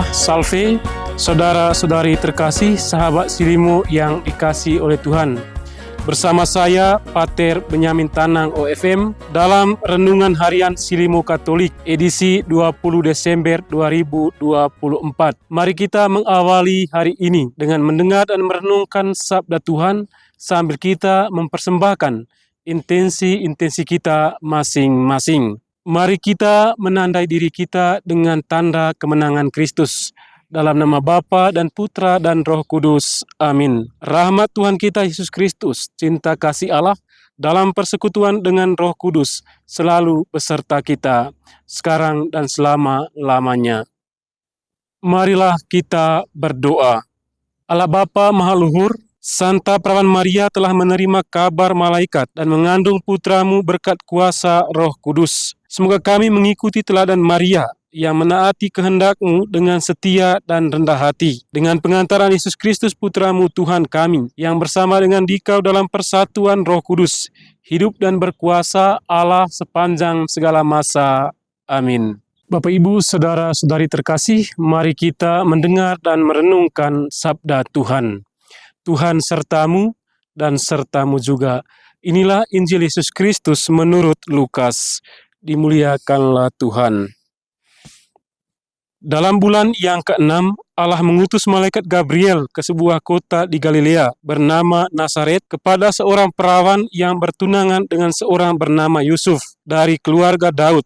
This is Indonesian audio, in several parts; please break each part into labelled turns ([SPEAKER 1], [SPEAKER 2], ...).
[SPEAKER 1] Allah, salve, saudara-saudari terkasih, sahabat Silimo yang dikasihi oleh Tuhan. Bersama saya, Pater Benyamin Tanang OFM, dalam Renungan Harian Silimo Katolik, edisi 20 Desember 2024. Mari kita mengawali hari ini dengan mendengar dan merenungkan sabda Tuhan, sambil kita mempersembahkan intensi kita masing-masing. Mari kita menandai diri kita dengan tanda kemenangan Kristus. Dalam nama Bapa dan Putra dan Roh Kudus. Amin. Rahmat Tuhan kita Yesus Kristus, cinta kasih Allah, dalam persekutuan dengan Roh Kudus, selalu beserta kita, sekarang dan selama-lamanya. Marilah kita berdoa. Allah Bapa Maha Luhur, Santa Perawan Maria telah menerima kabar malaikat dan mengandung putramu berkat kuasa Roh Kudus. Semoga kami mengikuti teladan Maria yang menaati kehendak-Mu dengan setia dan rendah hati. Dengan pengantaran Yesus Kristus Putramu Tuhan kami, yang bersama dengan Dikau dalam persatuan Roh Kudus, hidup dan berkuasa Allah sepanjang segala masa. Amin. Bapak, Ibu, saudara-saudari terkasih, mari kita mendengar dan merenungkan sabda Tuhan. Tuhan sertamu dan sertamu juga. Inilah Injil Yesus Kristus menurut Lukas. Dimuliakanlah Tuhan. Dalam bulan yang ke-6, Allah mengutus malaikat Gabriel ke sebuah kota di Galilea bernama Nazaret kepada seorang perawan yang bertunangan dengan seorang bernama Yusuf dari keluarga Daud.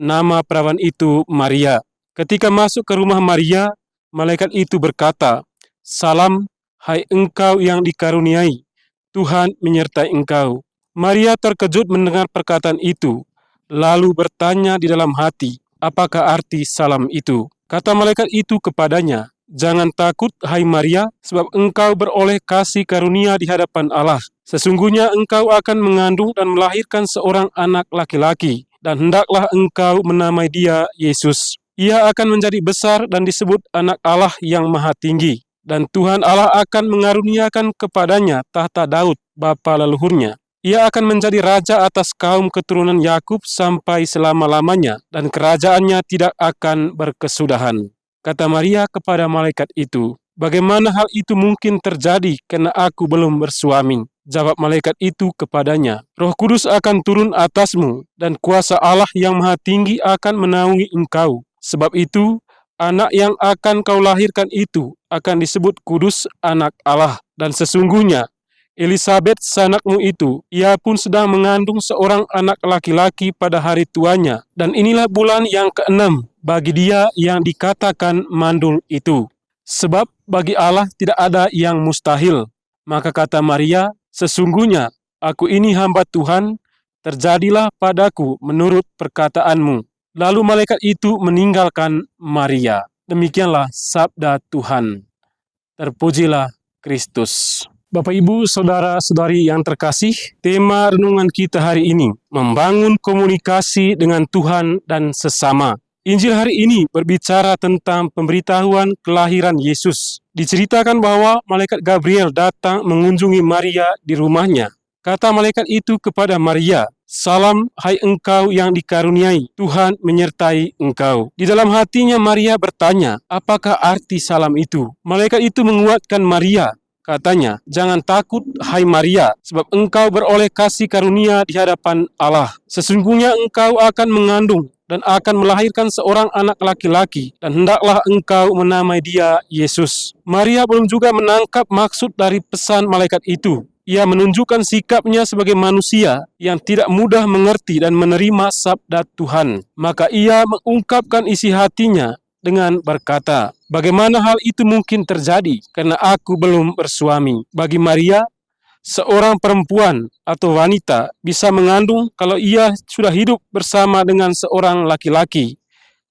[SPEAKER 1] Nama perawan itu Maria. Ketika masuk ke rumah Maria, malaikat itu berkata, "Salam, hai engkau yang dikaruniai, Tuhan menyertai engkau." Maria terkejut mendengar perkataan itu, lalu bertanya di dalam hati, apakah arti salam itu? Kata malaikat itu kepadanya, "Jangan takut, hai Maria, sebab engkau beroleh kasih karunia di hadapan Allah. Sesungguhnya engkau akan mengandung dan melahirkan seorang anak laki-laki, dan hendaklah engkau menamai dia Yesus. Ia akan menjadi besar dan disebut Anak Allah yang Maha Tinggi. Dan Tuhan Allah akan mengaruniakan kepadanya tahta Daud, bapa leluhurnya. Ia akan menjadi raja atas kaum keturunan Yakub sampai selama-lamanya, dan kerajaannya tidak akan berkesudahan." Kata Maria kepada malaikat itu, "Bagaimana hal itu mungkin terjadi karena aku belum bersuami?" Jawab malaikat itu kepadanya, "Roh Kudus akan turun atasmu, dan kuasa Allah yang Maha Tinggi akan menaungi engkau. Sebab itu, anak yang akan kau lahirkan itu akan disebut kudus, Anak Allah. Dan sesungguhnya, Elisabet sanakmu itu, ia pun sedang mengandung seorang anak laki-laki pada hari tuanya. Dan inilah bulan yang ke-6 bagi dia yang dikatakan mandul itu. Sebab bagi Allah tidak ada yang mustahil." Maka kata Maria, "Sesungguhnya aku ini hamba Tuhan, terjadilah padaku menurut perkataanmu." Lalu malaikat itu meninggalkan Maria. Demikianlah sabda Tuhan. Terpujilah Kristus. Bapak, Ibu, saudara-saudari yang terkasih, tema renungan kita hari ini, membangun komunikasi dengan Tuhan dan sesama. Injil hari ini berbicara tentang pemberitahuan kelahiran Yesus. Diceritakan bahwa malaikat Gabriel datang mengunjungi Maria di rumahnya. Kata malaikat itu kepada Maria, "Salam, hai engkau yang dikaruniai, Tuhan menyertai engkau." Di dalam hatinya Maria bertanya, apakah arti salam itu? Malaikat itu menguatkan Maria. Katanya, "Jangan takut, hai Maria, sebab engkau beroleh kasih karunia di hadapan Allah. Sesungguhnya engkau akan mengandung dan akan melahirkan seorang anak laki-laki, dan hendaklah engkau menamai dia Yesus." Maria belum juga menangkap maksud dari pesan malaikat itu. Ia menunjukkan sikapnya sebagai manusia yang tidak mudah mengerti dan menerima sabda Tuhan. Maka ia mengungkapkan isi hatinya dengan berkata, "Bagaimana hal itu mungkin terjadi karena aku belum bersuami?" Bagi Maria, seorang perempuan atau wanita bisa mengandung kalau ia sudah hidup bersama dengan seorang laki-laki,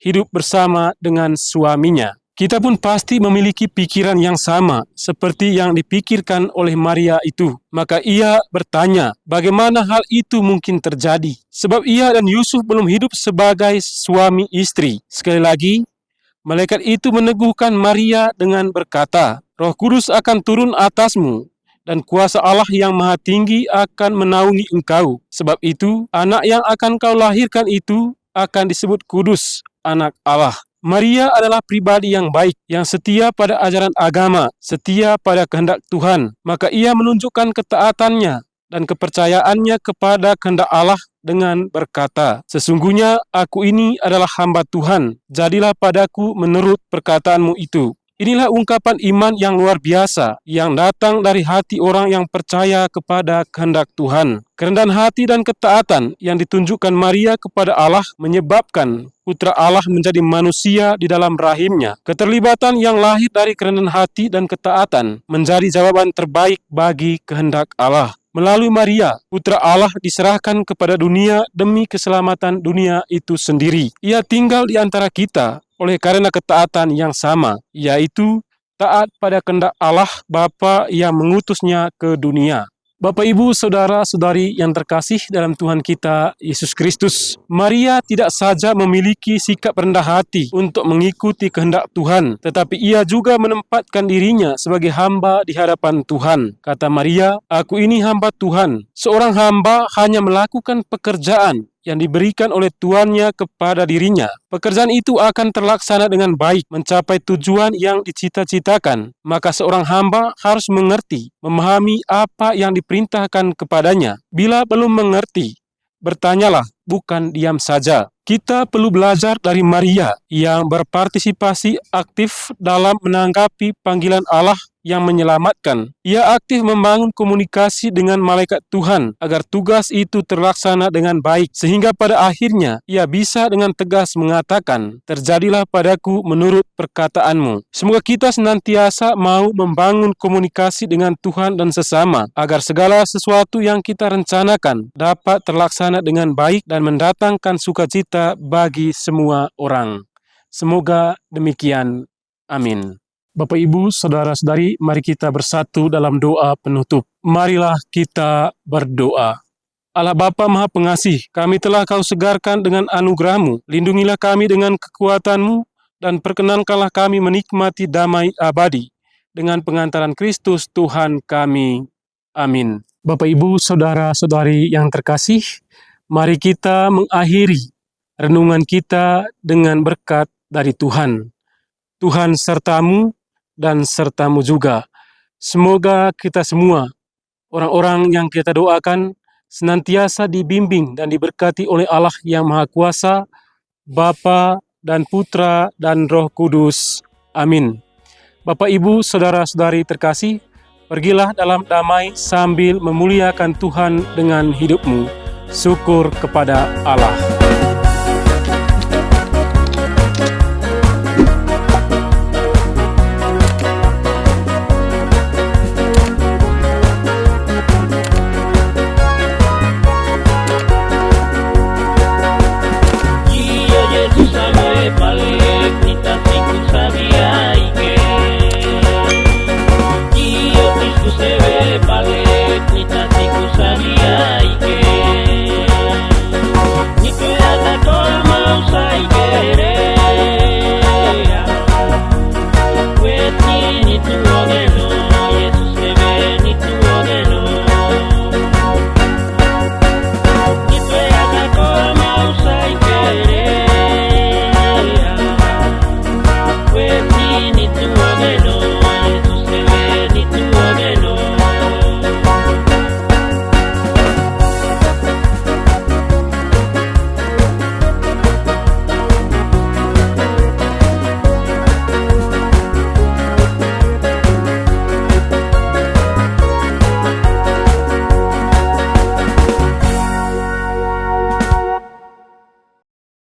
[SPEAKER 1] hidup bersama dengan suaminya. Kita pun pasti memiliki pikiran yang sama seperti yang dipikirkan oleh Maria itu. Maka ia bertanya, bagaimana hal itu mungkin terjadi? Sebab ia dan Yusuf belum hidup sebagai suami istri. Sekali lagi, malaikat itu meneguhkan Maria dengan berkata, "Roh Kudus akan turun atasmu, dan kuasa Allah yang Maha Tinggi akan menaungi engkau. Sebab itu, anak yang akan kau lahirkan itu akan disebut kudus, Anak Allah." Maria adalah pribadi yang baik, yang setia pada ajaran agama, setia pada kehendak Tuhan. Maka ia menunjukkan ketaatannya dan kepercayaannya kepada kehendak Allah dengan berkata, "Sesungguhnya aku ini adalah hamba Tuhan, jadilah padaku menurut perkataanmu itu." Inilah ungkapan iman yang luar biasa yang datang dari hati orang yang percaya kepada kehendak Tuhan. Kerendahan hati dan ketaatan yang ditunjukkan Maria kepada Allah menyebabkan Putra Allah menjadi manusia di dalam rahimnya. Keterlibatan yang lahir dari kerendahan hati dan ketaatan menjadi jawaban terbaik bagi kehendak Allah. Melalui Maria, Putra Allah diserahkan kepada dunia demi keselamatan dunia itu sendiri. Ia tinggal di antara kita oleh karena ketaatan yang sama, yaitu taat pada kehendak Allah Bapa yang mengutusnya ke dunia. Bapak, Ibu, Saudara-saudari yang terkasih dalam Tuhan kita, Yesus Kristus, Maria tidak saja memiliki sikap rendah hati untuk mengikuti kehendak Tuhan, tetapi ia juga menempatkan dirinya sebagai hamba di hadapan Tuhan. Kata Maria, "Aku ini hamba Tuhan." Seorang hamba hanya melakukan pekerjaan yang diberikan oleh tuannya kepada dirinya. Pekerjaan itu akan terlaksana dengan baik, mencapai tujuan yang dicita-citakan. Maka seorang hamba harus mengerti, memahami apa yang diperintahkan kepadanya. Bila belum mengerti, bertanyalah, bukan diam saja. Kita perlu belajar dari Maria yang berpartisipasi aktif dalam menanggapi panggilan Allah yang menyelamatkan. Ia aktif membangun komunikasi dengan malaikat Tuhan agar tugas itu terlaksana dengan baik, sehingga pada akhirnya ia bisa dengan tegas mengatakan, "Terjadilah padaku menurut perkataanmu." Semoga kita senantiasa mau membangun komunikasi dengan Tuhan dan sesama, agar segala sesuatu yang kita rencanakan dapat terlaksana dengan baik dan mendatangkan sukacita bagi semua orang. Semoga demikian. Amin. Bapak, Ibu, Saudara-saudari, mari kita bersatu dalam doa penutup. Marilah kita berdoa. Allah Bapa Maha Pengasih, kami telah Kau segarkan dengan anugerah-Mu. Lindungilah kami dengan kekuatan-Mu dan perkenankanlah kami menikmati damai abadi dengan pengantaran Kristus Tuhan kami. Amin. Bapak, Ibu, Saudara-saudari yang terkasih, mari kita mengakhiri renungan kita dengan berkat dari Tuhan. Tuhan sertamu dan sertamu juga. Semoga kita semua, orang-orang yang kita doakan, senantiasa dibimbing dan diberkati oleh Allah yang Maha Kuasa, Bapa dan Putra dan Roh Kudus. Amin. Bapak, Ibu, Saudara-saudari terkasih, pergilah dalam damai sambil memuliakan Tuhan dengan hidupmu. Syukur kepada Allah.